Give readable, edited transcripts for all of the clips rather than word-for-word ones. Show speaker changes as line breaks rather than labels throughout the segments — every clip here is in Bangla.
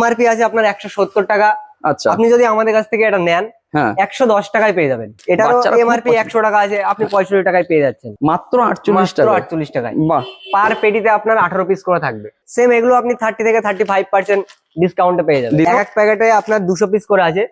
এমআরপি আছে আপনার 170 টাকা।
আচ্ছা,
আপনি যদি আমাদের কাছ থেকে এটা নেন
হ্যাঁ
110 টাকায় পেয়ে যাবেন। এটারও
বাচ্চারা খুব
এমআরপি
পছন্দ।
100 টাকা আছে, আপনি 65 টাকায় পেয়ে যাচ্ছেন।
মাত্র 48
মাত্র
টাকা।
48 টাকায়।
বাহ,
পার পেটিতে আপনার 18 পিস করে থাকবে। সেম এগুলো আপনি 30 থেকে 35% ডিসকাউন্টে পেয়ে যাবেন। এক প্যাকেটে আপনার 200 পিস করে আছে,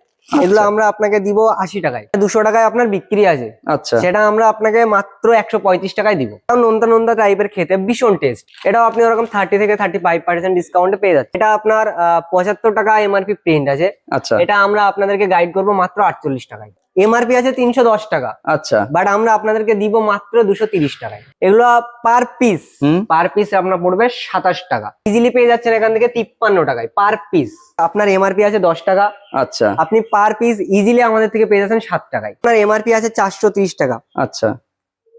এগুলো আমরা আপনাকে দিব 80 টাকায়। 200 টাকায় আপনার বিক্রি আছে,
আচ্ছা
সেটা আমরা আপনাকে মাত্র 135 টাকায় দিব। নোনতা নোনতা টাইপের খেতে ভীষণ টেস্ট। এটাও আপনি ওরকম 30 থেকে 35% ডিসকাউন্টে পেয়ে যাচ্ছেন। এটা আপনার 75 টাকা এমআরপি প্রিন্ট আছে,
আচ্ছা
এটা আমরা আপনাদেরকে গাইড করব মাত্র 48 টাকায়। এমআরপি আছে 310 টাকা,
আচ্ছা,
বাট আমরা আপনাদেরকে দিব মাত্র 230 টাকায়। এগুলো পার পিস আপনার পড়বে 27 টাকা। ইজিলি পেয়ে যাচ্ছেন এখান থেকে 53 টাকায় পার পিস। আপনার এমআরপি আছে 10 টাকা,
আচ্ছা
আপনি পার পিস ইজিলি আমাদের থেকে পেয়ে যাচ্ছেন 7 টাকায়। আপনার এমআরপি আছে 430 টাকা,
আচ্ছা,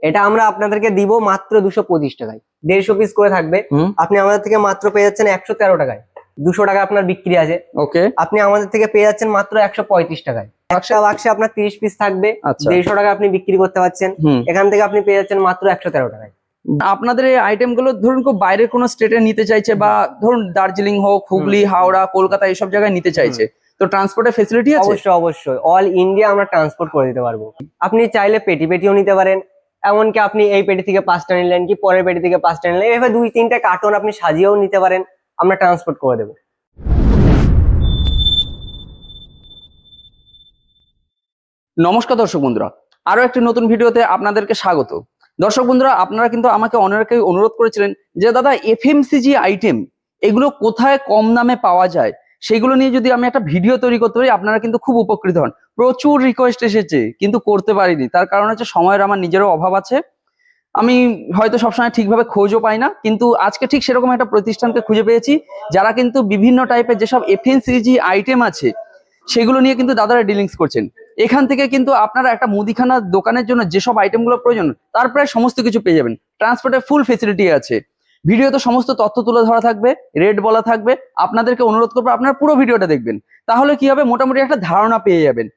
এটা আমরা আপনাদেরকে দিব মাত্র 225 টাকায়। 150 পিস করে থাকবে, আপনি আমাদের থেকে মাত্র পেয়ে যাচ্ছেন 113 টাকায়। 200 টাকা আপনার বিক্রি আছে,
ওকে,
আপনি আমাদের থেকে পেয়ে যাচ্ছেন মাত্র 135 টাকায়। একটা বাক্সে আপনার 30 পিস থাকবে,
আচ্ছা।
150 টাকা আপনি বিক্রি করতে পারছেন, এখান থেকে আপনি পেয়ে যাচ্ছেন মাত্র 113 টাকায়।
আপনাদের এই আইটেম গুলো ধরুন কেউ বাইরের কোনো স্টেটে নিতে চাইছে, বা ধরুন দার্জিলিং হোক, হুগলি, হাওড়া, কলকাতা এইসব জায়গায় নিতে চাইছে, তো ট্রান্সপোর্টের ফেসিলিটি আছে?
অবশ্যই অবশ্যই, অল ইন্ডিয়া আমরা ট্রান্সপোর্ট করে দিতে পারবো। আপনি চাইলে পেটি পেটিও নিতে পারেন, এমনকি আপনি এই পেটি থেকে 5টা নিলেন, কি পরের পেটি থেকে 5টা নিলেন, এভাবে 2-3টা কার্টন আপনি সাজিয়েও নিতে পারেন, আমরা ট্রান্সপোর্ট করে দেবো।
নমস্কার দর্শক বন্ধুরা, আরো একটি নতুন ভিডিওতে আপনাদেরকে স্বাগত। দর্শক বন্ধুরা, আপনারা কিন্তু আমাকে অনেকেই অনুরোধ করেছিলেন যে দাদা এফএমসিজি আইটেম এগুলো কোথায় কম দামে পাওয়া যায়, সেগুলো নিয়ে যদি আমি একটা ভিডিও তৈরি করতে পারি আপনারা কিন্তু খুব উপকৃত হন। প্রচুর রিকোয়েস্ট এসেছে, কিন্তু করতে পারিনি, তার কারণ হচ্ছে সময়ের আমার নিজেরও অভাব আছে। আমি হয়তো সবসময় ঠিকভাবে খোঁজও পাই না, কিন্তু আজকে ঠিক সেরকম একটা প্রতিষ্ঠানকে খুঁজে পেয়েছি যারা কিন্তু বিভিন্ন টাইপের যেসব এফএমসিজি আইটেম আছে সেগুলো নিয়ে কিন্তু দাদারা ডিলিংস করছেন। এখান থেকে কিন্তু আপনারা একটা মুদিখানা দোকানের জন্য যেসব আইটেমগুলো প্রয়োজন তার প্রায় সমস্ত কিছু পেয়ে যাবেন। ট্রান্সপোর্টের ফুল ফেসিলিটি আছে। ভিডিওতে সমস্ত তথ্য তুলে ধরা থাকবে, রেট বলা থাকবে। আপনাদেরকে অনুরোধ করবো আপনারা পুরো ভিডিওটা দেখবেন, তাহলে কি হবে মোটামুটি একটা ধারণা পেয়ে যাবেন।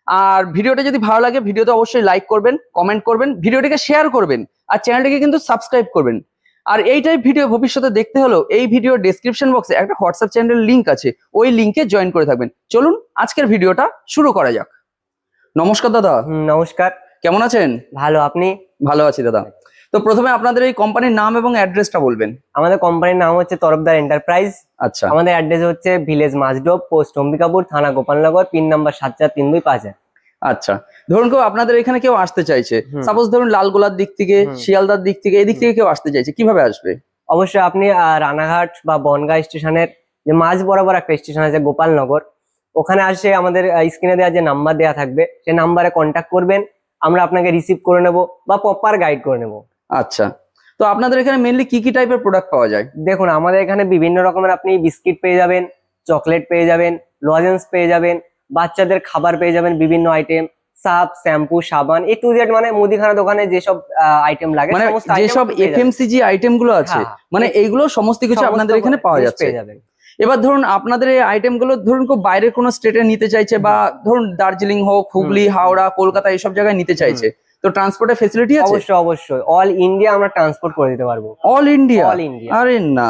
আর ভিডিওটা যদি ভালো লাগে ভিডিওতে অবশ্যই লাইক করবেন, কমেন্ট করবেন, ভিডিওটিকে শেয়ার করবেন, আর চ্যানেলটিকে কিন্তু সাবস্ক্রাইব করবেন। আর এই টাইপ ভিডিও ভবিষ্যতে দেখতে হলেও এই ভিডিও ডেসক্রিপশন বক্সে একটা হোয়াটসঅ্যাপ চ্যানেলের লিংক আছে, ওই লিংকে জয়েন করে থাকবেন। চলুন আজকের ভিডিওটা শুরু করা যাক। নমস্কার দাদা।
নমস্কার।
কেমন আছেন?
ভালো, আপনি?
ভালো আছি দাদা। তো প্রথমে আপনাদের এই কোম্পানির নাম এবং অ্যাড্রেসটা বলবেন।
আমাদের কোম্পানির নাম হচ্ছে তরফদার এন্টারপ্রাইজ।
আচ্ছা,
আমাদের অ্যাড্রেস হচ্ছে ভিলেজ মাছডোব, পোস্ট অম্বিকাপুর, থানা গোপালনগর, পিন নাম্বার 743250।
আচ্ছা, ধরুন কেউ আপনাদের এখানে কেউ আসতে চাইছে, সাপোজ ধরুন লালগোলার দিক থেকে, শিয়ালদার দিক থেকে, এদিক থেকে কেউ আসতে চাইছে, কিভাবে আসবে?
অবশ্যই আপনি রানাঘাট বা বনগাঁ স্টেশনের যে মাঝ বরাবর একটা স্টেশন আছে গোপালনগর, ওখানে আসে আমাদের স্ক্রিনে দেওয়া যে নাম্বার দেওয়া থাকবে সেই নাম্বারে কন্ট্যাক্ট করবেন, আমরা আপনাকে রিসিভ করে নেব বা প্রপার গাইড করে নেব।
আচ্ছা, তো আপনাদের এখানে মেইনলি কি কি টাইপের প্রোডাক্ট পাওয়া যায়?
দেখুন, আমাদের এখানে বিভিন্ন রকমের আপনি বিস্কিট পেয়ে যাবেন, চকলেট পেয়ে যাবেন, লজেন্স পেয়ে যাবেন, বাচ্চাদের খাবার পেয়ে যাবেন, বিভিন্ন আইটেম, সার্ফ, শ্যাম্পু, সাবান, এ টু জেড, মানে মুদিখানা দোকানে যেসব আইটেম লাগে,
মানে
সমস্ত
যেসব এফএমসিজি আইটেম গুলো আছে, মানে এইগুলো সমস্ত কিছু আপনাদের এখানে পাওয়া যাচ্ছে। এবার ধরুন আপনাদের এই আইটেম গুলো ধরুন কেউ বাইরের কোনো স্টেটে নিতে চাইছে, বা ধরুন দার্জিলিং হোক, হুগলি, হাওড়া, কলকাতা এইসব জায়গায় নিতে চাইছে, তো ট্রান্সপোর্টের ফেসিলিটি আছে?
অবশ্যই অবশ্যই, অল ইন্ডিয়া আমরা ট্রান্সপোর্ট করে দিতে পারবো।
All India?
All India.
আরে না,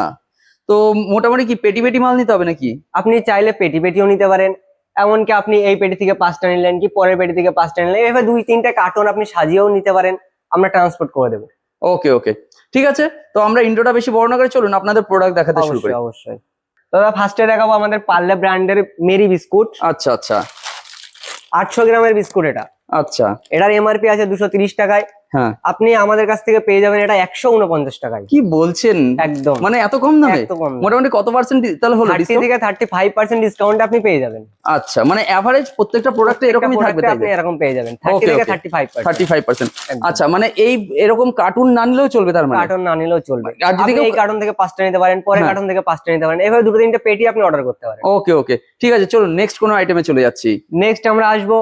তো মোটামুটি কি পেটি পেটি মাল নিতে হবে নাকি?
আপনি চাইলে পেটি পেটিও নিতে পারেন, এমনকি আপনি এই পেটি থেকে 5টা নিলেন, কি পরের পেটি থেকে 5টা নিলেন, এভাবে 2-3টা কার্টন আপনি সাজিয়েও নিতে পারেন, আমরা ট্রান্সপোর্ট করে দেবো।
ওকে ওকে, ঠিক আছে। তো আমরা ইন্ট্রোটা বেশি বড় না করে চলুন আপনাদের প্রোডাক্ট দেখাতে শুরু করি।
অবশ্যই। দাদা ফার্স্টে দেখাবো আমাদের পার্লে ব্র্যান্ডের মেরি বিস্কুট।
আচ্ছা আচ্ছা,
800 গ্রামের বিস্কুট এটা।
আচ্ছা,
এটার এমআরপি আছে 230 টাকায়,
হ্যাঁ
আপনি আমাদের কাছ থেকে পেয়ে যাবেন এটা 149 টাকায়।
কি বলছেন?
একদম,
মানে এত কম দামে? মোটামুটি কত পার্সেন্ট তাহলে হলো?
30 থেকে 35% ডিসকাউন্ট আপনি পেয়ে যাবেন।
আচ্ছা, মানে এভারেজ প্রত্যেকটা প্রোডাক্টে এরকমই থাকবে,
আপনি এরকম পেয়ে যাবেন 30 থেকে 35%।
আচ্ছা, মানে এই এরকম কার্টুন না নিলেও চলবে? তার মানে
কার্টন না নিলেও চলবে,
আর যদি
এই কার্টন থেকে 5টা নিতে পারেন, পরের কার্টন থেকে 5টা নিতে পারেন, এভাবে 2-3টা পেটি আপনি অর্ডার করতে পারেন।
ওকে ওকে, ঠিক আছে, চলুন নেক্সট কোন আইটেমে চলে যাচ্ছি।
নেক্সট আমরা আসবো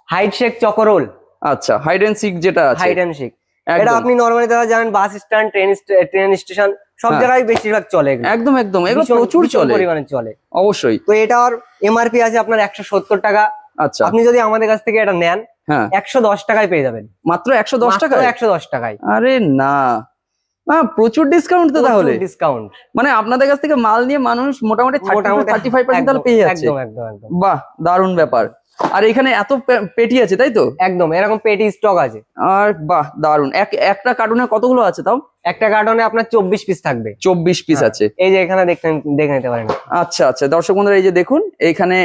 হাইড শেক চকোরোল।
আচ্ছা, হাইড এন্ড সিক যেটা আছে,
হাইড এন্ড সিক, এটা আপনি নরমালি যারা জানেন বাস স্ট্যান্ড, ট্রেন স্টেশন সব জায়গায় বেশিরভাগ চলে।
একদম একদম, এগুলো প্রচুর চলে,
পরিমাণে চলে।
অবশ্যই।
তো এটার এমআরপি আছে আপনার 170 টাকা।
আচ্ছা,
আপনি যদি আমাদের কাছ থেকে এটা নেন,
হ্যাঁ
110 টাকায় পেয়ে যাবেন।
মাত্র 110 টাকায়?
110 টাকায়।
আরে না, প্রচুর ডিসকাউন্ট তো তাহলে,
ডিসকাউন্ট।
মানে আপনাদের কাছ থেকে মাল নিয়ে মানুষ মোটামুটি 30-35% তাহলে পেয়ে যাচ্ছে।
একদম একদম একদম।
বাহ, দারুণ ব্যাপার। আর এখানে এত পেটি আছে তাই তো?
একদম, এরকম পেটি স্টক আছে।
আর বাহ, দারুণ। একটা কার্টুনে কতগুলো আছে তাও?
একটা কার্টনে আপনার 24 পিস থাকবে।
24 পিস
হ্যাঁ,
আছে।
এই যে এখানে দেখে নিতে পারেন।
আচ্ছা আচ্ছা, দর্শক বন্ধুরা এই যে দেখুন, এইখানে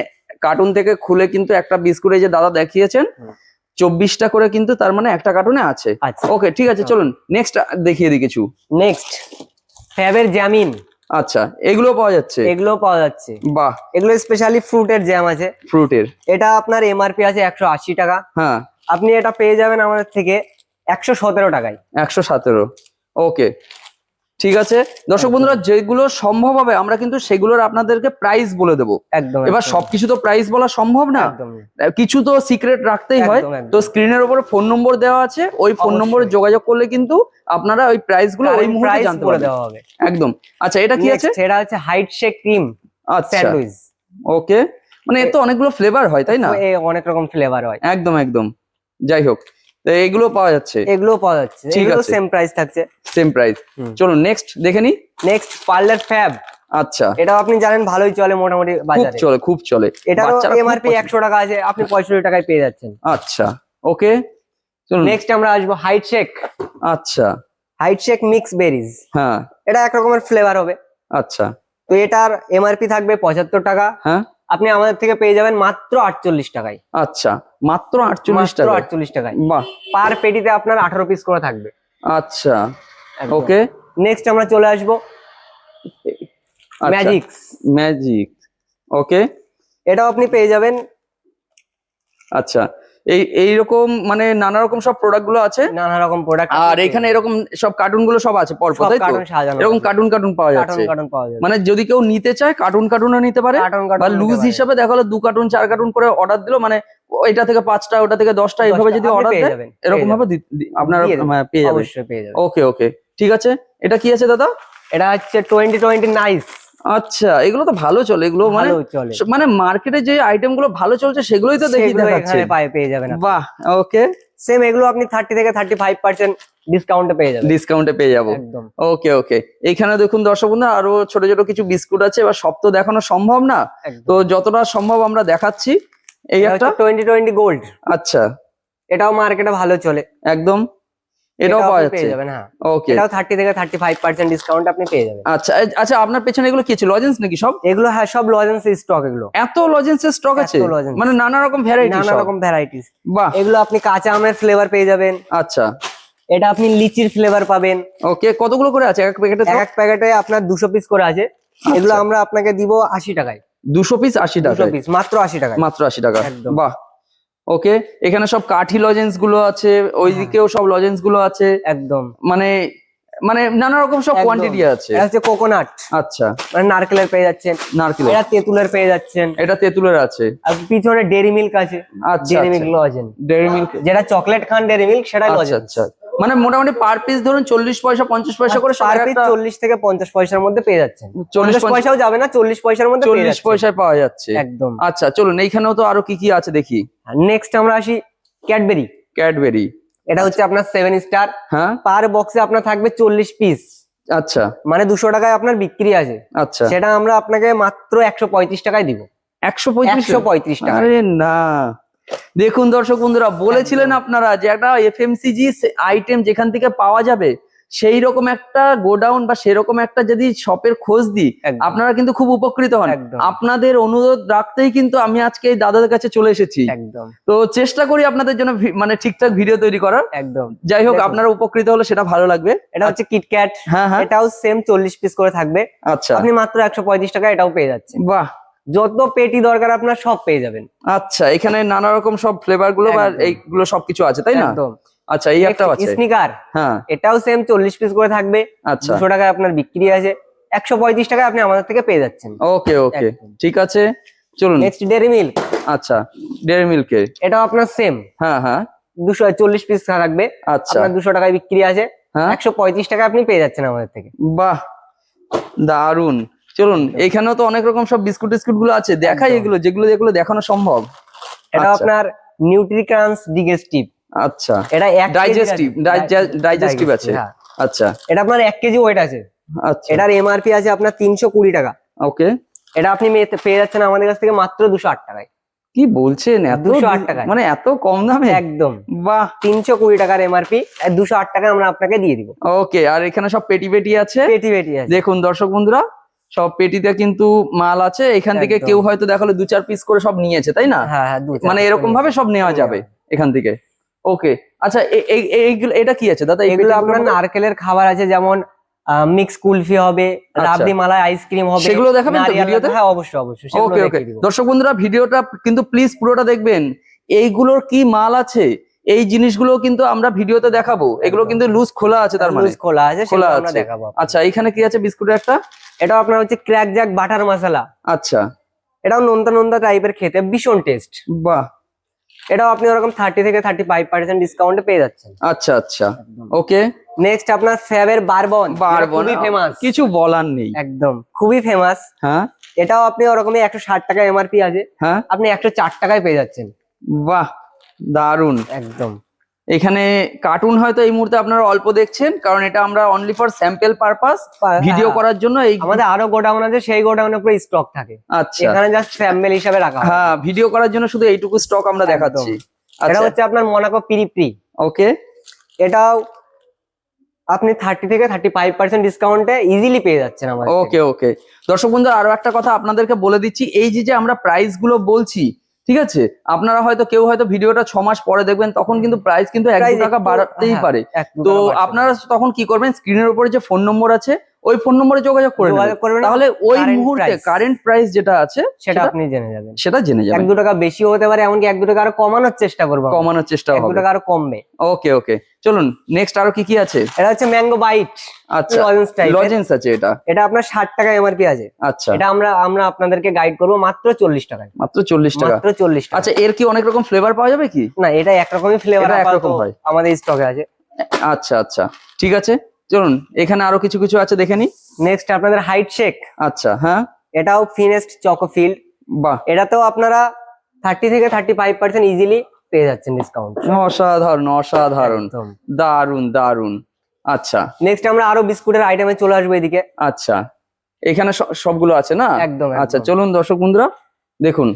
কার্টুন থেকে খুলে কিন্তু একটা বিস্কুট এই যে দাদা দেখিয়েছেন, 24টা করে কিন্তু তার মানে একটা কার্টুনে আছে।
আচ্ছা,
ওকে, ঠিক আছে, চলুন নেক্সট দেখিয়ে দিই কিছু।
নেক্সট ফ্যাবের জ্যামিন।
আচ্ছা, এগুলো পাওয়া যাচ্ছে?
এগুলো পাওয়া যাচ্ছে।
বাহ,
এগুলো স্পেশালি ফ্রুটের জ্যাম আছে।
ফ্রুটের।
এটা আপনার এমআরপি আছে 180 টাকা।
হ্যাঁ,
আপনি এটা পেয়ে যাবেন আমাদের থেকে 117 টাকায়।
117। ওকে, ঠিক আছে দর্শক বন্ধুরা, যেগুলো সম্ভব হবে আমরা কিন্তু সেগুলোর আপনাদেরকে প্রাইস বলে দেবো।
একদম।
এবার সবকিছু তো প্রাইস বলা সম্ভব না,
একদম।
কিছু তো সিক্রেট রাখতেই হয়।
একদম, একদম।
তো স্ক্রিনের উপরে ফোন নম্বর দেওয়া আছে, ওই ফোন নম্বরে
অবশ্যই।
যোগাযোগ করলে কিন্তু আপনারা ওই প্রাইস গুলো ওই মুহূর্তে
প্রাইস
জানতে
বলে
পারবেন।
দেওয়া হবে।
একদম। আচ্ছা, এটা কি আছে?
এটা হচ্ছে হাইট শেক ক্রিম
আচ্ছা,
স্যান্ডউইচ।
ওকে, মানে এর তো অনেকগুলো ফ্লেভার হয় তাই না?
অনেক রকম ফ্লেভার হয়।
একদম একদম। যাই হোক, তো এগুলো পাওয়া যাচ্ছে?
এগুলো পাওয়া যাচ্ছে।
ঠিক
এগুলো
আছে,
সেম প্রাইস থাকছে।
Same price. চলুন নেক্সট দেখে নি।
Next parlour fab.
আচ্ছা,
এটাও আপনি জানেন ভালোই চলে মোটামুটি
খুব
বাজারে।
চলে, খুব চলে।
এটারও
বাচ্চারা খুব
এমআরপি
পছন্দ।
100 টাকা আছে, আপনি 65 টাকায় পেয়ে যাচ্ছেন।
আচ্ছা, ওকে, চলুন
নেক্সট আমরা আসবো হাইট শেক।
আচ্ছা,
হাইট শেক মিক্স বেরিজ।
হ্যাঁ,
এটা এক রকমের ফ্লেভার হবে।
আচ্ছা,
তো এটার এমআরপি থাকবে 75 টাকা।
হ্যাঁ,
আপনি আমাদের থেকে পেয়ে যাবেন মাত্র 48 টাকায়।
আচ্ছা, মাত্র 48
মাত্র
টাকা।
48 টাকায়।
বাহ,
পার পেটিতে আপনার 18 পিস করে থাকবে।
আচ্ছা,
একদম।
ওকে,
নেক্সট আমরা চলে আসবো ম্যাজিক্স।
ম্যাজিক, ওকে,
এটাও আপনি পেয়ে যাবেন।
আচ্ছা, এইরকম মানে নানা রকম সব প্রোডাক্ট গুলো আছে,
নানা রকম প্রোডাক্ট।
আর এখানে এরকম সব কার্টুন গুলো সব আছে পরপর, তাই তো?
কার্টুন সাজানো,
এরকম কার্টুন কার্টুন পাওয়া
কার্টুন
যাচ্ছে।
কার্টুন পাওয়া যাবে।
মানে যদি কেউ নিতে চায় কার্টুন কার্টুনও নিতে পারে,
কার্টুন
বা
কার্টুন
লুজ হিসাবে দেখা হলো 2 কার্টুন 4 কার্টুন করে অর্ডার দিলো, মানে এটা থেকে 5টা ওটা থেকে 10টা এইভাবে যদি অর্ডার দেয় এরকম ভাবে আপনারা পেয়ে যাবেন।
অবশ্যই পেয়ে যাবেন।
ওকে ওকে, ঠিক আছে। এটা কি আছে দাদা?
এটা হচ্ছে 2020 নাইস।
আচ্ছা, এগুলো তো ভালো চলে, এগুলো মানে
ভালো চলে।
মানে মার্কেটে যে আইটেম গুলো ভালো চলছে সেগুলোই তো দেখি
সেগুলো
দেখাচ্ছে।
এখানে পেয়ে যাবেন আপনি।
বাহ, ওকে,
সেম এগুলো আপনি 30 থেকে 35% ডিসকাউন্টে পেয়ে যাবেন।
ডিসকাউন্টে পেয়ে যাবো।
একদম।
ওকে ওকে, এইখানে দেখুন দর্শক বন্ধু আরো ছোট ছোট কিছু বিস্কুট আছে, এবার সব তো দেখানো সম্ভব না,
একদম।
তো যতটা সম্ভব আমরা দেখাচ্ছি। এই একটা
2020 গোল্ড।
আচ্ছা,
এটাও মার্কেটে ভালো চলে।
একদম, এটাও পাওয়া
আপনি
যাচ্ছে।
পেয়ে যাবেন। হ্যাঁ,
ওকে,
এটাও 30 থেকে 35% ডিসকাউন্ট আপনি পেয়ে যাবেন।
আচ্ছা আচ্ছা, আপনার পেছনে এগুলো কি আছে, লজেন্স নাকি সব?
এগুলো হ্যাঁ সব লজেন্স স্টক। এগুলো
এত লজেন্সের স্টক আছে,
এত লজেন্স।
মানে নানা রকম ভ্যারাইটি,
নানা রকম ভ্যারাইটিস।
বাহ,
এগুলো আপনি কাঁচা আমের ফ্লেভার পেয়ে যাবেন।
আচ্ছা,
এটা আপনি লিচির ফ্লেভার পাবেন।
ওকে, কতগুলো করে আছে এক প্যাকেটে?
এক প্যাকেটে আপনার 200 পিস করে আছে। এগুলো আমরা আপনাকে দিব 80 টাকায়।
200 পিস 80 টাকা?
200 পিস মাত্র 80 টাকায়।
মাত্র 80 টাকা।
একদম।
বাহ, ওকে, এখানে সব কাঠি লজেন্স গুলো আছে, ওইদিকেও সব লজেন্স গুলো আছে।
একদম,
মানে মানে নানা রকম সব কোয়ান্টিটি আছে।
এটা হচ্ছে কোকোনাট।
আচ্ছা,
মানে নারকেলের পেয়ে যাচ্ছেন।
নারকেল।
এটা তেঁতুলের পেয়ে যাচ্ছেন।
এটা তেঁতুলের আছে।
আর পিছনে ডেরি মিল্ক আছে।
আচ্ছা,
ডেরি মিল্ক লজেন।
ডেইরি মিল্ক,
যেটা চকলেট খান ডেরি মিল্ক সেটাই
আচ্ছা
লজেন।
আচ্ছা, মানে মোটামুটি পার পিস ধরুন 40 পয়সা 50 পয়সা করে
পার
সবার
পিস
একটা
40 থেকে 50 পয়সার মধ্যে পেয়ে যাচ্ছেন।
40
40 পয়সাও যাবে না, 40 পয়সার মধ্যে পেয়ে
40
যাচ্ছেন।
পয়সায় পাওয়া যাচ্ছে।
একদম।
আচ্ছা, চলুন এইখানেও তো আরো কি কি আছে দেখি।
নেক্সট আমরা আসি ক্যাডবেরি।
ক্যাডবেরি,
এটা হচ্ছে আপনার 7 স্টার।
হ্যাঁ,
পার বক্সে আপনার থাকবে 40 পিস।
আচ্ছা
মানে 200 টাকায় আপনার বিক্রি আছে।
আচ্ছা,
সেটা আমরা আপনাকে মাত্র 135 টাকায় দিব।
135
টাকা।
আরে না, দেখুন দর্শক বন্ধুরা, বলেছিলেন আপনারা যে একটা এফএমসিজি আইটেম যেখান থেকে পাওয়া যাবে সেই রকম একটা গোডাউন বা সেরকম একটা যদি শপের খোঁজ দিই,
একদম।
আপনারা কিন্তু খুব উপকৃত হন।
একদম।
আপনাদের অনুরোধ রাখতেই কিন্তু আমি আজকে এই দাদাদের কাছে চলে এসেছি।
একদম।
তো চেষ্টা করি আপনাদের জন্য মানে ঠিকঠাক ভিডিও তৈরি করার।
একদম।
যাই হোক,
দেখুন।
আপনারা উপকৃত হলে সেটা ভালো লাগবে।
এটা হচ্ছে কিটক্যাট।
হ্যাঁ হ্যাঁ,
এটাও সেম 40 পিস করে থাকবে।
আচ্ছা,
আপনি মাত্র 135 টাকা এটাও পেয়ে যাচ্ছেন।
বাহ,
যত পেটি দরকার আপনার সব পেয়ে যাবেন।
আচ্ছা, এখানে নানা রকম সব ফ্লেভার গুলো বা
একদম।
এইগুলো সবকিছু আছে তাই না?
একদম।
আচ্ছা, এই একটা আছে
স্নিকার।
হ্যাঁ,
এটাও সেম 40 পিস করে থাকবে।
আচ্ছা,
200 টাকায় আপনার বিক্রি আছে। 135 টাকায় আপনি আমাদের থেকে পেয়ে যাচ্ছেন।
ওকে ওকে,
একদম।
ঠিক আছে, চলুন।
Next dairy milk.
আচ্ছা, ডেয়ারি মিল্কে,
এটাও আপনার সেম
হ্যাঁ হ্যাঁ,
240 পিস থাকবে।
আচ্ছা,
আপনার 200 টাকায় বিক্রি আছে।
হ্যাঁ,
135 টাকায় আপনি পেয়ে যাচ্ছেন আমাদের থেকে।
বাহ, দারুন। চলুন, এখানেও তো অনেক রকম সব বিস্কুট টিস্কুট গুলো আছে, দেখাই
একদম।
এগুলো যেগুলো দেখানো সম্ভব।
এটা
আচ্ছা।
আপনার নিউট্রিক্রাঞ্চ ডিগেস্টিভ।
আচ্ছা,
এটা
ডাইজেস্টিভ আছে।
হ্যাঁ।
আচ্ছা
এটা আপনার 1 কেজি ওয়েট আছে।
আচ্ছা
এটার এমআরপি আছে আপনার 320 টাকা।
ওকে।
এটা আপনি পেয়ে যাচ্ছেন আমাদের কাছ থেকে মাত্র 208 টাকায়।
কি বলছেন, এত
208 টাকায়,
মানে এত কম দামে?
একদম।
বাহ,
320 টাকার এমআরপি, 208 টাকায় আমরা আপনাকে দিয়ে দিব।
ওকে। আর এখানে সব পেটি পেটি আছে,
পেটি পেটি আছে।
দেখুন দর্শক বন্ধুরা, সব পেটিতে কিন্তু মাল আছে। এখান থেকে
একদম।
কেউ হয়তো দেখালো 2-4 পিস করে সব নিয়েছে, তাই না?
হ্যাঁ হ্যাঁ,
মানে এরকম ভাবে সব নেওয়া যাবে এখান থেকে। ওকে, আচ্ছা এইগুলো এটা কি আছে দাদা? এই
এগুলো
পেটিগুলোর
আপনার
মধ্যে?
নারকেলের খাবার আছে, যেমন মিক্স কুলফি হবে, রাবড়ি মালাই আইসক্রিম হবে।
সেগুলো দেখাবেন তো
নারিয়াল
ভিডিওতে?
হ্যাঁ, অবশ্যই অবশ্যই সেগুলো
ওকে ওকে,
দেখিয়ে দিব।
দর্শক বন্ধুরা ভিডিওটা কিন্তু প্লিজ পুরোটা দেখবেন। এইগুলোর কি মাল আছে, এই জিনিসগুলো কিন্তু আমরা ভিডিওতে দেখাবো। এগুলো কিন্তু লুজ খোলা আছে, তার মানে
লুজ খোলা আছে,
খোলা
সেগুলো আমরা
আছে।
দেখাবো।
আচ্ছা, এখানে কি আছে বিস্কুটের একটা?
এটা আপনার হচ্ছে ক্র্যাক জ্যাক বাটার মশলা।
আচ্ছা,
এটাও নোনতা নোনতা টাইপের, খেতে ভীষণ টেস্ট।
বাহ,
এটাও আপনি ওরকম 30 থেকে 35% ডিসকাউন্টে পেয়ে যাচ্ছেন।
আচ্ছা আচ্ছা, ওকে।
নেক্সট আপনার ফ্যাবের বারবন, খুবই ফেমাস,
কিছু বলার নেই,
একদম খুবই ফেমাস।
হ্যাঁ,
এটাও আপনি ওরকমই 160 টাকা এমআরপি আছে,
হ্যাঁ,
আপনি 104 টাকায় পেয়ে যাচ্ছেন।
বাহ, দারুন।
একদম।
এখানে কার্টুন হয়তো এই মুহূর্তে আপনারা অল্প দেখছেন, কারণ এটা আমরা only for sample purpose video করার জন্য এই
আমাদের আরো গোডাউন আছে, সেই গোডাউনে পুরো স্টক থাকে।
আচ্ছা,
এখানে জাস্ট স্যাম্পল হিসাবে রাখা হয়।
হ্যাঁ, ভিডিও করার জন্য শুধু এইটুকু স্টক আমরা দেখাচ্ছি।
এটা
আচ্ছা,
হচ্ছে আপনার মোনাকো পিরি প্রি।
ওকে,
এটাও আপনি 30 থেকে 35% ডিসকাউন্টে ইজিলি পেয়ে যাচ্ছেন আমাদের থেকে।
ওকে ওকে। দর্শক বন্ধু আরো একটা কথা আপনাদেরকে বলে দিচ্ছি, এই যে যে আমরা প্রাইস গুলো বলছি, ঠিক আছে, আপনারা হয়তো কেউ হয়তো ভিডিওটা 6 মাস পরে দেখবেন, তখন কিন্তু প্রাইস কিন্তু 1-2 টাকা বাড়তেই পারে। তো আপনারা তখন কি করবেন, স্ক্রিনের উপরে যে ফোন নম্বর আছে ওই ফোন নম্বরে যোগাযোগ করে নেবেন, তাহলে ওই মুহূর্তে কারেন্ট প্রাইস যেটা আছে
সেটা আপনি জেনে যাবেন।
সেটা জেনে যাবেন।
1-2 টাকা বেশিও হতে পারে, এমনকি 1-2 টাকা আরো কমানোর চেষ্টা করবো,
কমানোর চেষ্টা হবে,
1-2 টাকা আরো কমবে।
ওকে ওকে, চলুন নেক্সট আরো কি কি আছে?
এটা হচ্ছে ম্যাঙ্গো বাইট।
আচ্ছা, লজেন্স আছে এটা?
এটা আপনার 60 টাকা এমআরপি আছে।
আচ্ছা,
এটা আমরা আপনাদেরকে গাইড করবো মাত্র 40 টাকায়।
মাত্র 40 টাকা?
মাত্র 40 টাকা।
আচ্ছা, এর কি অনেক রকম ফ্লেভার পাওয়া যাবে কি?
না, এটা একরকমই ফ্লেভার,
এটা একরকম হয়,
আমাদের স্টকে আছে।
আচ্ছা আচ্ছা, ঠিক আছে, চলুন এখানে আরো কিছু কিছু আছে দেখে নি।
নেক্সট আপনাদের হাইট শেক।
আচ্ছা, হ্যাঁ,
এটাও ফিনেস্ট চকোফিল্ড।
বাহ,
এটাতেও আপনারা 30 থেকে 35% ইজিলি পেয়ে যাচ্ছেন ডিসকাউন্ট।
অসাধারণ অসাধারণ, দারুন দারুন। আচ্ছা,
নেক্সট আমরা আরো বিস্কুটের আইটেমে চলে আসবো এদিকে।
আচ্ছা, এখানে সবগুলো আছে না?
একদম।
আচ্ছা, চলুন দর্শক বন্ধুরা দেখুন,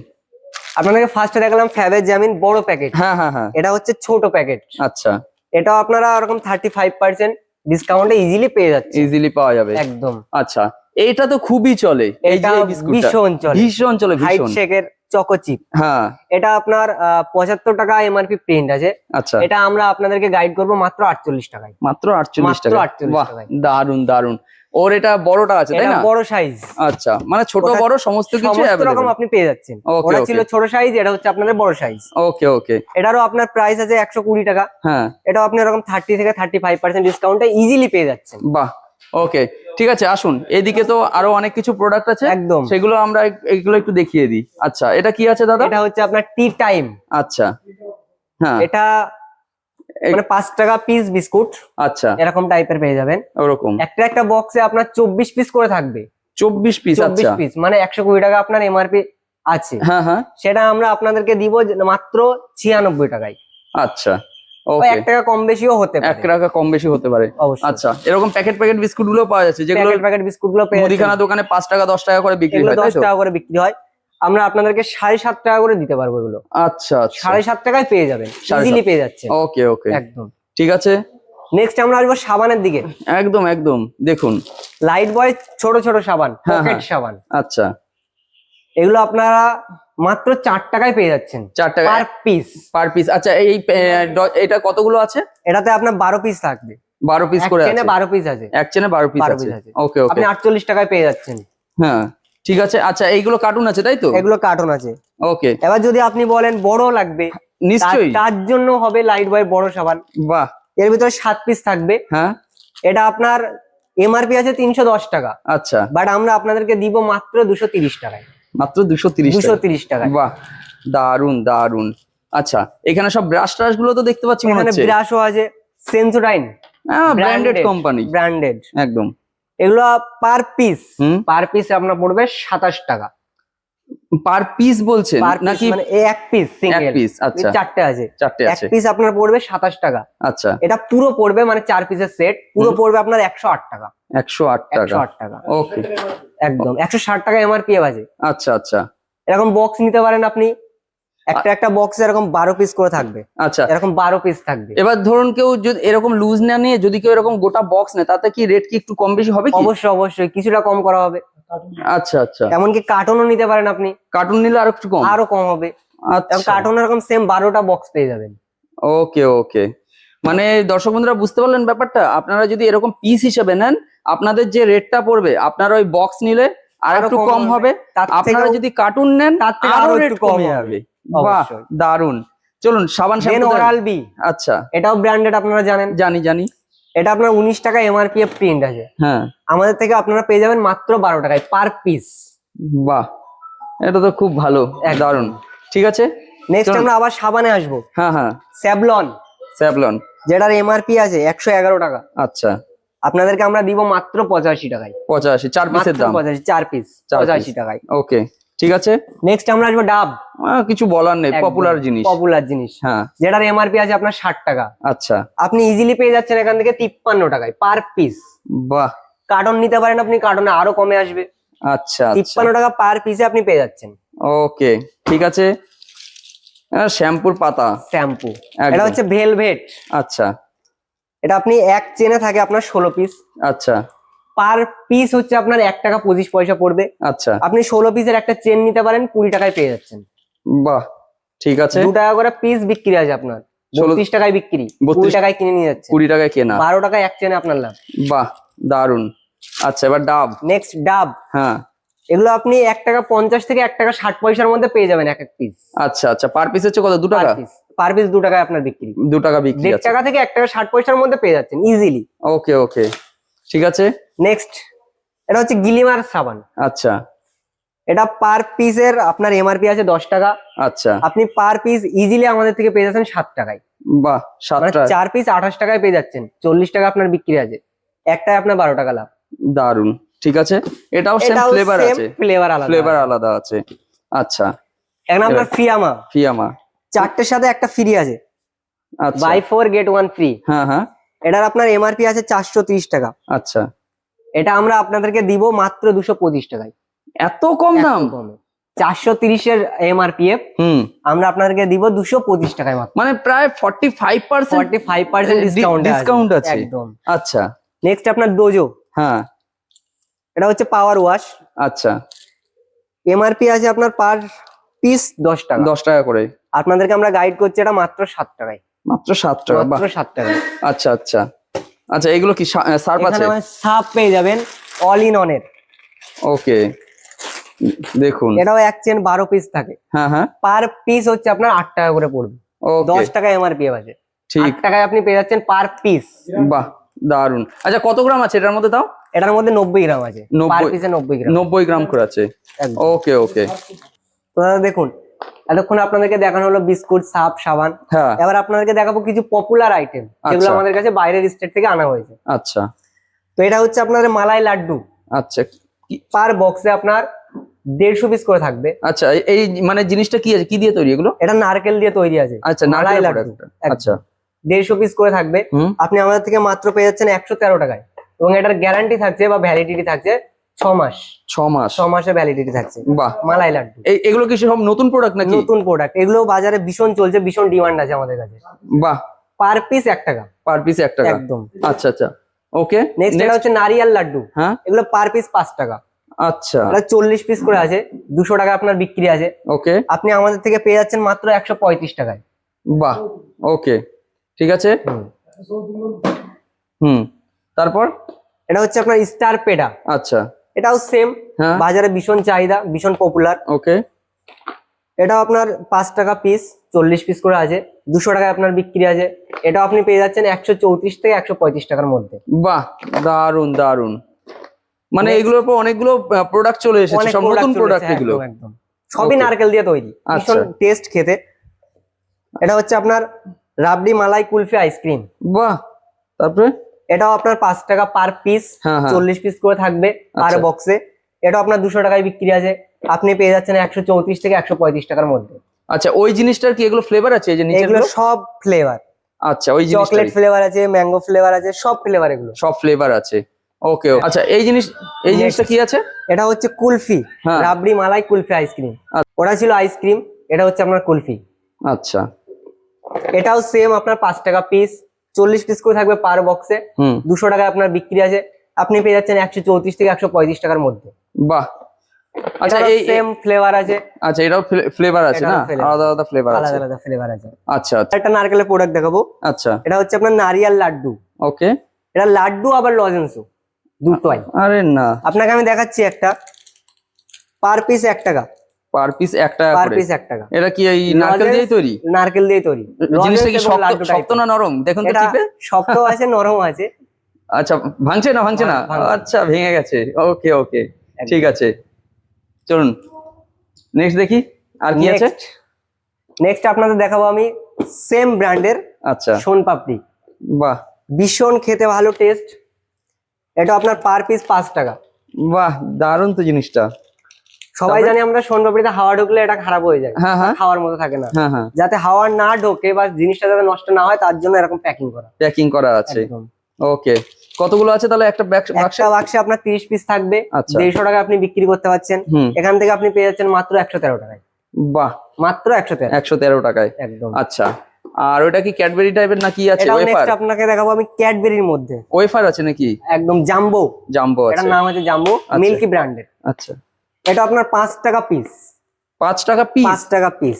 আপনাদেরকে ফার্স্টে দেখালাম ফ্যাবের জামিন বড় প্যাকেট।
হ্যাঁ হ্যাঁ হ্যাঁ,
এটা হচ্ছে ছোট প্যাকেট।
আচ্ছা,
এটাও আপনারা এরকম 35% ডিসকাউন্টে ইজিলি পেয়ে যাচ্ছেন।
ইজিলি পাওয়া যাবে,
একদম।
আচ্ছা, এইটা তো খুবই চলে, এই যে
এটা
বিস্কুটটা
ভীষণ চলে,
ভীষণ চলে,
হাইট
ভীষণ।
শেকের চকো চিপ।
হ্যাঁ,
এটা আপনার 75 টাকা এমআরপি প্রিন্ট আছে।
আচ্ছা,
এটা আমরা আপনাদেরকে গাইড করব মাত্র 48 টাকায়।
মাত্র 48 টাকা?
48
বাহ,
টাকায়।
দারুন দারুন। ওর এটা বড়টা আছে তাই
এটা
না?
বড় সাইজ।
আচ্ছা, মানে ছোট বড় সমস্ত কিছু
সমস্ত রকম আপনি পেয়ে যাচ্ছেন।
ওকে,
ওটা
ওকে।
ছিল ছোট সাইজ, এটা হচ্ছে আপনাদের বড় সাইজ।
ওকে ওকে,
এটারও আপনার প্রাইস আছে 120 টাকা।
হ্যাঁ,
এটাও আপনি এরকম 30 থেকে 35% ডিসকাউন্টে ইজিলি পেয়ে যাচ্ছেন।
বাহ, ওকে, ঠিক আছে। আসুন এদিকে তো আরো অনেক কিছু প্রোডাক্ট আছে,
একদম,
সেগুলো আমরা এগুলো একটু দেখিয়ে দিই। আচ্ছা, এটা কি আছে দাদা?
এটা হচ্ছে আপনার টি টাইম।
আচ্ছা, হ্যাঁ,
এটা মানে 5 টাকা পিস বিস্কুট,
আচ্ছা,
এরকম টাইপের পেয়ে যাবেন।
ওরকম
একটা একটা বক্সে আপনার 24 পিস করে থাকবে।
24 পিস?
24
আচ্ছা,
পিস মানে 120 টাকা আপনার এমআরপি আছে।
হ্যাঁ হ্যাঁ,
সেটা আমরা আপনাদেরকে দিব মাত্র 96 টাকায়।
আচ্ছা,
ওই
ওকে,
1 টাকা কম বেশিও হতে পারে,
1 টাকা কম বেশি হতে পারে,
অবশ্যই।
আচ্ছা। এরকম প্যাকেট প্যাকেট বিস্কুট গুলো পাওয়া যাচ্ছে, যেগুলো
প্যাকেট বিস্কুট গুলো পেয়ে
মুদিখানা দোকানে 5 টাকা 10 টাকা করে বিক্রি
এগুলো
হয়,
10
তাই তো?
টাকা করে বিক্রি হয়, আমরা আপনাদেরকে 7.5 টাকা করে দিতে পারবো এগুলো।
আচ্ছা আচ্ছা,
7.5 টাকায় পেয়ে যাবেন, ইজিলি পেয়ে যাচ্ছেন।
ওকে ওকে,
একদম
ঠিক আছে।
নেক্সট আমরা আসবো সাবানের দিকে।
একদম একদম, দেখুন
লাইট বয় ছোট ছোট সাবান,
হ্যাঁ,
পকেট
হ্যাঁ।
সাবান,
আচ্ছা,
এগুলো আপনারা মাত্র 4 টাকায় পেয়ে যাচ্ছেন
4 টাকা
পার পিস।
Per piece? আচ্ছা, এটা কতগুলো আছে?
এটাতে আপনার 12 পিস থাকবে।
12 পিস করে আছে?
12 পিস আছে,
এক চেনে 12 পিস
12
আছে,
পিস আছে।
ওকে ওকে,
আপনি 48 টাকায় পেয়ে যাচ্ছেন।
হ্যাঁ, ঠিক আছে। আচ্ছা, এইগুলো কার্টুন আছে তাই তো?
এগুলো কার্টুন আছে।
ওকে,
এবার যদি আপনি বলেন বড় লাগবে,
নিশ্চয়ই,
তার জন্য হবে লাইট বয় বড় সাবান।
বাহ,
এর ভিতরে 7 পিস থাকবে।
হ্যাঁ,
এটা আপনার এমআরপি আছে 310 টাকা,
আচ্ছা,
বাট আমরা আপনাদেরকে দিব মাত্র 230 টাকায়।
মাত্র 230
টাকায়।
বাহ, দারুন দারুন। আচ্ছা, এখানে সব ব্রাশ ট্রাশ গুলো তো দেখতে পাচ্ছি মনে
এখানে
হচ্ছে
ব্রাশও আছে, সেন্সোডাইন
ব্র্যান্ডেড কোম্পানি,
ব্র্যান্ডেড
একদম।
এগুলো পার পিস
হুম,
আপনার পড়বে 27 টাকা।
পার পিস বলছেন
পার
নাকি?
মানে এক পিস
এক
সিঙ্গেল
পিস, আচ্ছা,
চারটে আছে,
চারটে
এক
আছে,
পিস আপনার পড়বে 27 টাকা।
আচ্ছা,
এটা পুরো পড়বে মানে 4 পিসের সেট পুরো পড়বে আপনার 108 টাকা।
108 টাকা,
108 টাকা
ওকে,
একদম 160 টাকা এমআরপি আছে।
আচ্ছা আচ্ছা
এরকম বক্স নিতে পারেন আপনি, একটা একটা বক্সে এরকম 12 পিস করে থাকবে,
আচ্ছা।
এরকম 12 পিস থাকবে।
এবার ধরুন কেউ যদি এরকম লুজ না নিয়ে যদি কেউ এরকম গোটা বক্স নেয় তাতে কি রেট কি একটু কম বেশি হবে কি?
অবশ্যই অবশ্যই কিছুটা কম করা হবে।
আচ্ছা আচ্ছা,
এমনকি কার্টুনও নিতে পারেন আপনি,
কার্টুন নিলে আরো একটু কম,
আরো কম হবে।
আচ্ছা,
কার্টুন এরকম সেম 12টা বক্স পেয়ে যাবেন।
ওকে ওকে, মানে দর্শক বন্ধুরা বুঝতে পারলেন ব্যাপারটা, আপনারা যদি এরকম পিস হিসেবে নেন আপনাদের যে রেটটা পড়বে আপনারা ওই বক্স নিলে আর
আরো
একটু
কম
কম হবে,
তার
আপনারা
থেকেও-
যদি কার্টুন নেন
তার থেকে
আরো
আরো
রেট
একটু কম
কমে
হবে।
যাবে। বাহ,
অবশ্যই।
দারুন। চলুন সাবান
দেন
শ্যাম্পু
ওরাল বি,
আচ্ছা,
এটাও ব্র্যান্ডেড আপনারা জানেন।
জানি জানি,
এটা আপনার 19 টাকা এমআরপি প্রিন্ট আছে,
হ্যাঁ,
আমাদের থেকে আপনারা পেয়ে যাবেন মাত্র 12 টাকায় পার পিস।
বাহ, এটা তো খুব ভালো,
একদম।
দারুন, ঠিক আছে।
নেক্সট
চলুন।
আমরা আবার সাবানে আসবো,
হ্যাঁ হ্যাঁ,
স্যাভলন,
স্যাভলন,
যেটার এমআরপি আছে 111 টাকা,
আচ্ছা,
আপনাদেরকে আমরা দিব মাত্র 85 টাকায়।
85, 4 পিসের
মাত্র
দাম,
85, 4 পিস 85 টাকায়।
ওকে, ঠিক আছে।
নেক্সট আমরা আসবো ডাব,
কিছু বলার নেই, পপুলার জিনিস,
পপুলার জিনিস,
হ্যাঁ,
যেটার এমআরপি আছে আপনার 60 টাকা,
আচ্ছা,
আপনি ইজিলি পেয়ে যাচ্ছেন এখান থেকে 53 টাকায় পার পিস।
বাহ,
কার্টন নিতে পারেন আপনি, কার্টনে আরো কমে আসবে।
আচ্ছা আচ্ছা,
53 টাকা পার পিসে আপনি পেয়ে যাচ্ছেন।
ওকে, ঠিক আছে। শ্যাম্পুর পাতা,
শ্যাম্পু,
একদম।
এটা হচ্ছে ভেলভেট,
আচ্ছা
এটা আপনি এক চেনে থাকে আপনার 16 পিস,
আচ্ছা
পার পিস হচ্ছে আপনার 1 টাকা 25 পয়সা পড়বে।
আচ্ছা,
আপনি 16 পিসের একটা চেন নিতে পারেন 20 টাকায় পেয়ে যাচ্ছেন।
বাহ, ঠিক আছে।
2 টাকা করে পিস বিক্রি আছে আপনার, 32 টাকায় বিক্রি, 20 টাকায় কিনে নিয়ে যাচ্ছে,
20 টাকায় কেনা,
12 টাকায় এক চেনে আপনার লাভ।
বাহ, দারুন। আচ্ছা, এবার ডাব,
নেক্সট ডাব,
হ্যাঁ,
এগুলো আপনি 1 টাকা 50 থেকে 1 টাকা 60 পয়সার মধ্যে পেয়ে যাবেন এক এক পিস।
আচ্ছা আচ্ছা, পার পিস হচ্ছে কত, 2 টাকা?
পার পিস 2 টাকায় আপনার বিক্রি,
2 টাকা বিক্রি
1.5
আছে,
টাকা থেকে 1 টাকা 60 পয়সার মধ্যে পেয়ে যাচ্ছেন ইজিলি।
ওকে ওকে, ঠিক আছে।
নেক্সট এটা হচ্ছে গিলিমার সাবান,
আচ্ছা
এটা পার পিসের আপনার এমআরপি আছে 10 টাকা,
আচ্ছা,
আপনি পার পিস ইজিলি আমাদের থেকে পেয়ে যাচ্ছেন 7 টাকায়।
বাহ, 7
মানে
টাকা,
4 পিস 28 টাকায় পেয়ে যাচ্ছেন, 40 টাকা আপনার বিক্রি আছে, একটায় আপনার 12 টাকা লাভ।
দারুন, ঠিক আছে। এটাও সেম ফ্লেভার আছে,
ফ্লেভার আলাদা,
ফ্লেভার আলাদা আছে, আচ্ছা।
এখন আপনার ফিয়ামা,
ফিয়ামা,
4টের সাথে একটা ফ্রি আছে,
আচ্ছা,
বাই 4 গেট 1 ফ্রি।
হ্যাঁ হ্যাঁ,
এটার আপনার এমআরপি আছে 430 টাকা,
আচ্ছা,
এটা আমরা আপনাদেরকে দিব মাত্র 225 টাকায়।
এত কম দাম?
430 এর এমআরপি, আমরা আপনাদেরকে দিব 225 টাকায় মাত্র,
মানে প্রায় 45%
45%
ডিসকাউন্ট আছে,
একদম।
আচ্ছা।
নেক্সট আপনার ডোজো,
হ্যাঁ,
এটা হচ্ছে পাওয়ার ওয়াশ,
আচ্ছা,
এমআরপি আছে আপনার পার পিস 10 টাকা,
10 টাকা করে,
আপনাদেরকে আমরা গাইড করছি এটা মাত্র 7 টাকায়,
মাত্র 7 টাকা, বাহ,
মাত্র 7 টাকায়।
আচ্ছা আচ্ছা আচ্ছা, এগুলো কি সার্ফ আছে?
এখানে সাপ পেয়ে যাবেন অল ইন অনের,
ওকে, দেখুন,
এটাও এক চেন 12 পিস থাকে,
হ্যাঁ হ্যাঁ,
পার পিস হচ্ছে আপনার 8 টাকা করে পড়বে,
ওকে,
10 টাকা এমআরপি আছে,
ঠিক,
8 টাকায় আপনি পেয়ে যাচ্ছেন পার পিস।
বাহ, দারুন। আচ্ছা, কত গ্রাম আছে এটার মধ্যে তাও?
এটার মধ্যে 90 গ্রাম আছে,
90
পার পিসে 90 গ্রাম,
90 গ্রাম করে আছে,
একদম।
ওকে ওকে,
তো দাদা দেখুন, এতক্ষণ আপনাদেরকে দেখানো হলো বিস্কুট, সাপ, সাবান,
হ্যাঁ,
এবার আপনাদেরকে দেখাবো কিছু পপুলার আইটেম যেগুলো
আচ্ছা।
আমাদের কাছে বাইরের স্টেট থেকে আনা হয়েছে।
আচ্ছা
তো এটা হচ্ছে আপনাদের মালাই লাড্ডু,
আচ্ছা,
পার বক্সে আপনার 150 পিস করে থাকবে।
আচ্ছা, এই মানে জিনিসটা কি আছে, কি দিয়ে তৈরি এগুলো?
এটা নারকেল দিয়ে তৈরি আছে,
আচ্ছা,
মালাই
নারকেলের
লাড্ডু,
product, আচ্ছা,
150 পিস করে থাকবে,
হুম,
আপনি আমাদের থেকে মাত্র পেয়ে যাচ্ছেন 113 টাকায়, এবং এটার গ্যারান্টি থাকছে বা ভ্যালিডিটি থাকছে 6 মাস,
6 মাস,
6 মাসের ভ্যালিডিটি থাকছে।
বাহ,
মালাই লাড্ডু
এগুলো কি সব নতুন প্রোডাক্ট নাকি?
নতুন প্রোডাক্ট, এগুলো বাজারে ভীষণ চলছে, ভীষণ ডিমান্ড আছে আমাদের কাছে।
বাহ,
পার পিস 1 টাকা,
পার পিস 1 টাকা,
একদম।
আচ্ছা আচ্ছা, ওকে।
নেক্সট এটা হচ্ছে নারিয়াল লাড্ডু,
হ্যাঁ,
এগুলো পার পিস 5 টাকা,
আচ্ছা,
এটা 40 পিস করে আছে, 200 টাকা আপনার বিক্রি আছে,
ওকে,
আপনি আমাদের থেকে পেয়ে যাচ্ছেন মাত্র 135 টাকায়।
বাহ, ওকে, ঠিক আছে, হুম, তারপর
এটা হচ্ছে আপনার স্টার পেডা,
আচ্ছা,
এটাও সেম,
হ্যাঁ,
বাজারে ভীষণ চাহিদা, ভীষণ পপুলার,
ওকে,
এটাও আপনার 5 টাকা পিস, 40 পিস করে আছে, 200 টাকায় আপনার বিক্রি আছে, এটাও আপনি পেয়ে যাচ্ছেন 134 থেকে 135 টাকার মধ্যে।
বাহ, দারুন দারুন, মানে
Next.
এগুলোর উপর অনেকগুলো প্রোডাক্ট চলে এসেছে,
অনেক
সব নতুন
product
প্রোডাক্ট
চলেছে,
এগুলো,
একদম, একদম। সবই
Okay.
নারকেল দিয়ে তৈরি, ভীষণ
আচ্ছা।
টেস্ট খেতে। এটা হচ্ছে আপনার রাবড়ি মালাই কুলফি আইসক্রিম,
বাহ, তারপরে
এটাও আপনার 5 টাকা পার পিস,
হ্যাঁ, হ্যাঁ।
40 পিস করে থাকবে পার
আচ্ছা।
বক্সে, এটাও আপনার 200 টাকায় বিক্রি আছে, আপনি পেয়ে যাচ্ছেন 134 থেকে 135 টাকার মধ্যে।
আচ্ছা, ওই জিনিসটার কি এগুলো ফ্লেভার আছে এই যে নিচে
এগুলো সব ফ্লেভার,
আচ্ছা ওই
চকলেট
জিনিসটা
ফ্লেভার আছে, ম্যাঙ্গো ফ্লেভার আছে, সব ফ্লেভার এগুলো।
সব ফ্লেভার আছে। ওকে, আচ্ছা এই জিনিসটা কি আছে?
এটা হচ্ছে কুলফি,
হ্যাঁ।
রাবড়ি মালাই কুলফি আইসক্রিম। ওটা ছিল আইসক্রিম, এটা হচ্ছে আপনার কুলফি।
আচ্ছা,
এটাও সেম আপনার 5 টাকা পিস, 40 পিস করে থাকবে পার বক্সে। 200 টাকায় আপনার বিক্রি আছে, আপনি পেয়ে যাচ্ছেন 134 থেকে 135 টাকার মধ্যে।
বাহ। আচ্ছা,
এই সেম ফ্লেভার আছে।
আচ্ছা, এটাও ফ্লেভার আছে না? আলাদা আলাদা ফ্লেভার আছে।
আলাদা আলাদা ফ্লেভার আছে।
আচ্ছা আচ্ছা,
একটা নারকেলের প্রোডাক্ট দেখাবো।
আচ্ছা,
এটা হচ্ছে আপনার নারিয়াল লাড্ডু।
ওকে,
এটা লাড্ডু আবার লজেন্সও দুটোই।
আরে না,
আপনাকে আমি দেখাচ্ছি একটা, পার পিস 1 টাকা।
পার পিস 1 টাকা
পার
করে?
পিস 1 টাকা।
এটা কি এই নারকেল দিয়ে তৈরি?
নারকেল দিয়ে তৈরি।
জিনিসটা কি শক্ত না নরম? দেখুন তো টিপে।
শক্ত আছে, নরম আছে।
আচ্ছা, ভাঙছে না? আচ্ছা, ভেঙে গেছে। ওকে ওকে, ঠিক আছে, চলুন নেক্সট দেখি আর কি আছে।
নেক্সট আপনাদের দেখাবো আমি সেম ব্র্যান্ডের,
আচ্ছা,
সোন পাপড়ি।
বাহ,
ভীষণ খেতে ভালো টেস্ট। এটা আপনার পার পিস 5 টাকা।
বাহ, দারুণ তো জিনিসটা।
সবাই জানি আমরা সোন পাপড়িতে হাওয়া ঢুকলে এটা খারাপ হয়ে যায়,
হ্যাঁ হ্যাঁ,
খাওয়ার মতো থাকে না।
হ্যাঁ হ্যাঁ,
যাতে হাওয়া না ঢোকে বা জিনিসটা যাতে নষ্ট না হয় তার জন্য এরকম প্যাকিং করা
আছে।
একদম।
ওকে, কতগুলো আছে তাহলে একটা
বাক্সে আপনার 30 পিস থাকবে।
আচ্ছা,
150 টাকা আপনি বিক্রি করতে পারছেন। এখান থেকে আপনি পেয়ে যাচ্ছেন মাত্র 113 টাকায়।
বাহ,
মাত্র 113
টাকায়
একদম।
আচ্ছা, আর ওটা কি ক্যাডবেরি টাইপের না কি আছে?
এটা
ওয়েফার?
নেক্সট আপনাকে দেখাবো আমি ক্যাডবেরির মধ্যে।
ওয়েফার আছে নাকি?
একদম জাম্বো
আছে।
এটার নাম আছে জাম্বো, মিল্কি ব্র্যান্ডের।
আচ্ছা,
এটা আপনার 5 টাকা পিস।
5 টাকা পিস?
5 টাকা পিস।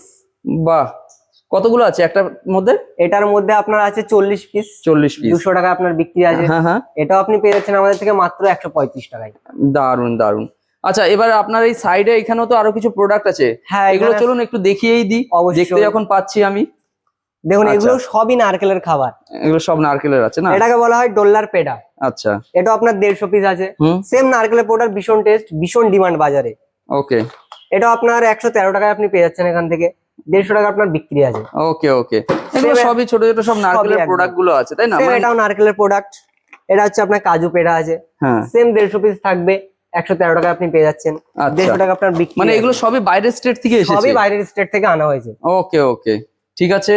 বাহ, কতগুলো আছে একটার মধ্যে?
এটার মধ্যে আপনার আছে 40 পিস।
40 পিস,
200 টাকা আপনার বিক্রি আছে।
হ্যাঁ হ্যাঁ,
এটাও আপনি পেয়ে যাচ্ছেন আমাদের থেকে মাত্র 135 টাকায়।
দারুন দারুন। আচ্ছা, এবার আপনার এই সাইডে এখানেও তো আরো কিছু প্রোডাক্ট আছে।
হ্যাঁ,
এগুলো চলুন একটু দেখিয়েই দিই, দেখতে যখন পাচ্ছি আমি।
দেখুন, এগুলো সবই নারকেলের খাবার।
এগুলো সব নারকেলের আছে না?
এটাকে বলা হয় ডোল্লার পেডা।
আচ্ছা,
এটা আপনার 150 পিস আছে। সেম নারকেলের প্রোডাক্ট, ভীষণ টেস্ট, ভীষণ ডিমান্ড বাজারে।
ওকে,
এটা আপনার 113 টাকায় আপনি পেয়ে যাচ্ছেন এখান থেকে। 150 টাকা আপনার বিক্রি আছে।
ওকে ওকে, এগুলো সবই ছোট ছোট সব নারকেলের প্রোডাক্ট গুলো আছে, তাই না?
এটাও নারকেলের প্রোডাক্ট। এটা হচ্ছে আপনার কাজু পেড়া আছে।
হ্যাঁ,
সেম 150 পিস থাকবে, 113 টাকা আপনি পেয়ে যাচ্ছেন। 150 টাকা আপনার বিক্রি।
মানে এগুলো সবই বাইরের স্টেট থেকে এসেছে?
সবই বাইরের স্টেট থেকে আনা হয়েছে।
ওকে ওকে, ঠিক আছে।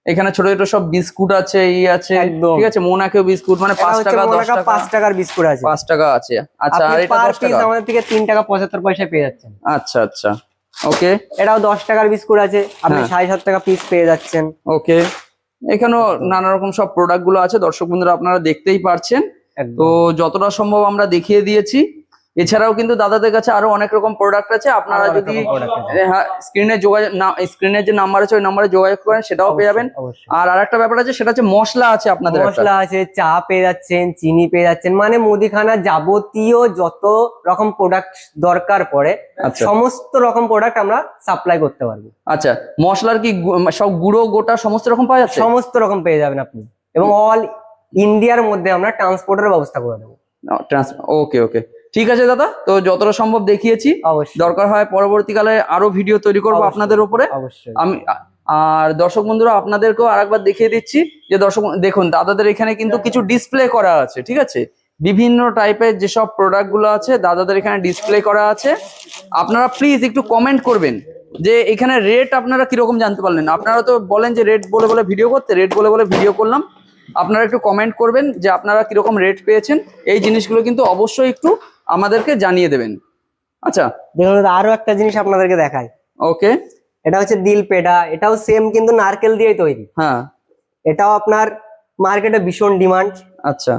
এখানে ছোট ছোট সব বিস্কুট আছে, আছে, ঠিক আছে। মোনাকেও বিস্কুট, মানে 5 টাকা 10 টাকা
5 টাকার বিস্কুট আছে।
5 টাকা আছে। আচ্ছা, আর এটা 10 টাকা
আমাদের থেকে 3 টাকা 75 পয়সায় পেয়ে যাচ্ছেন।
আচ্ছা আচ্ছা, ওকে।
এটাও 10 টাকার বিস্কুট আছে, আপনি 7.5 টাকা পিস পেয়ে যাচ্ছেন।
ওকে, এখানেও নানা রকম সব প্রোডাক্ট গুলো আছে, দর্শক বন্ধুরা আপনারা দেখতেই পারছেন। তো যতটা সম্ভব আমরা দেখিয়ে দিয়েছি। এছাড়াও কিন্তু দাদাদের কাছে আরো অনেক রকম প্রোডাক্ট আছে, আপনারা যদি স্ক্রিনের যে নাম্বার আছে ওই নাম্বারে যোগাযোগ করেন সেটাও পেয়ে যাবেন। আর আরেকটা ব্যাপার আছে, সেটা হচ্ছে মশলা আছে আপনাদের।
মশলা আছে, চা পেয়ে যাচ্ছেন, চিনি পেয়ে যাচ্ছেন, মানে মুদিখানা যাবতীয় যত রকম প্রোডাক্ট দরকার পড়ে সমস্ত রকম প্রোডাক্ট আমরা সাপ্লাই করতে পারবো।
আচ্ছা, মশলার কি সব গুঁড়ো গোটা সমস্ত রকম পাওয়া যাচ্ছে?
সমস্ত রকম পেয়ে যাবেন আপনি, এবং অল ইন্ডিয়ার মধ্যে আমরা ট্রান্সপোর্টের ব্যবস্থা করে দেবো।
ওকে ওকে, ঠিক আছে দাদা। তো যতটা সম্ভব দেখিয়েছি, দরকার হয় পরবর্তীকালে আরো ভিডিও তৈরি করবো আপনাদের উপরে। আমি আর দর্শক বন্ধুরা আপনাদেরকেও আরেকবার দেখিয়ে দিচ্ছি যে দর্শক দেখুন, দাদাদের এখানে কিন্তু কিছু ডিসপ্লে করা আছে, ঠিক আছে। বিভিন্ন টাইপের যেসব প্রোডাক্ট গুলো আছে দাদাদের এখানে ডিসপ্লে করা আছে। আপনারা প্লিজ একটু কমেন্ট করবেন যে এখানে রেট আপনারা কিরকম জানতে পারলেন। আপনারা তো বলেন যে রেট বলে বলে ভিডিও করতে, রেট বলে বলে ভিডিও করলাম। আপনারা একটু কমেন্ট করবেন যে আপনারা কিরকম রেট পেয়েছেন। এই জিনিসগুলো কিন্তু অবশ্যই একটু আমাদেরকে জানিয়ে দেবেন। আচ্ছা,
দেখুন আরো একটা জিনিস আপনাদেরকে দেখাই।
ওকে,
এটা হচ্ছে দিল পেডা। এটাও সেম কিন্তু নারকেল দিয়ে তৈরি।
হ্যাঁ,
এটাও আপনার মার্কেটে ভীষণ ডিমান্ড।
আচ্ছা,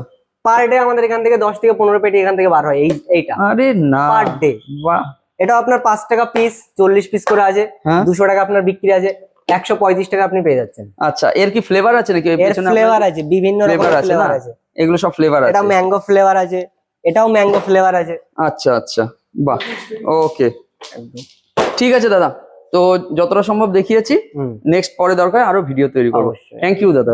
পার ডে আমাদের এখান থেকে 10 থেকে 15 পেটি এখান থেকে বার হয় এইটা।
আরে না,
পার ডে।
বাহ,
এটাও আপনার 5 টাকা পিস, 40 পিস করে আছে। 200 টাকা আপনার বিক্রি আছে, 135 টাকা আপনি পেয়ে যাচ্ছেন।
আচ্ছা, এর কি ফ্লেভার আছে নাকি?
এর ফ্লেভার আছে, বিভিন্ন রকমের ফ্লেভার আছে।
এগুলো সব ফ্লেভার আছে।
এটা ম্যাঙ্গো ফ্লেভার আছে, এটাও ম্যাঙ্গো ফ্লেভার আছে।
আচ্ছা আচ্ছা, বাহ, ওকে, ঠিক আছে দাদা। তো যতটা সম্ভব দেখিয়েছি, নেক্সট পরে দরকার আরো ভিডিও তৈরি করবো। থ্যাংক ইউ দাদা।